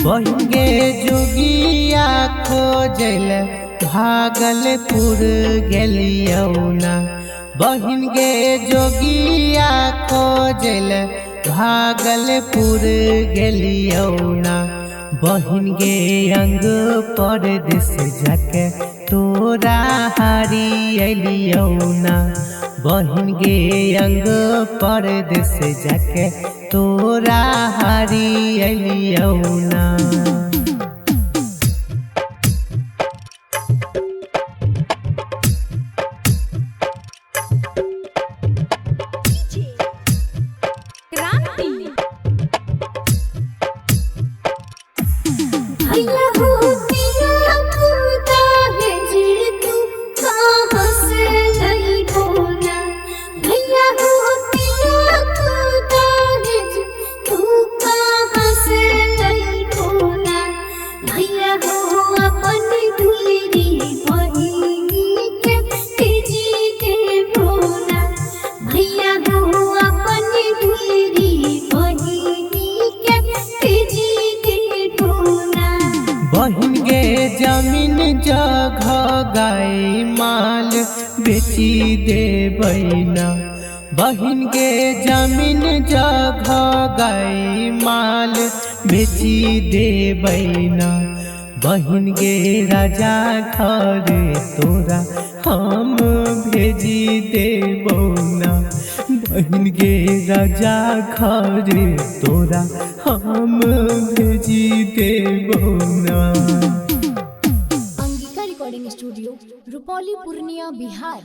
बहिन गे जोगिया खोजल भागलपुर गेलियौना। बहिन गे जोगिया खोजल भागलपुर गेलियौना। बहिन गे अंग परदेस जाके तोरा हरियलियौना। बहिन गे अंग परदेस जाके तोरा हरियलियौना। भैया हो पिया खुदा है जी तू कहाँ से लाई ढोना। भैया हो पिया खुदा है जी तू कहाँ से लाई ढोना। भैया हो अपनी दुलेरी बहिनी के तेजी के भोना। भैया हो अपनी दुलेरी बहिनी के तेजी के भोना। बहिन गे जमीन जगह गाय माल बेची देबैना। बहिन गे जमीन जगह गाय माल बेची देबैना। बहिन गे राजा घर तोरा हम भेजी देबौना। बहिन गे राजा घर तोरा हम भेजी देबौना। Angika recording studio, Rupauli, Purnia, Bihar.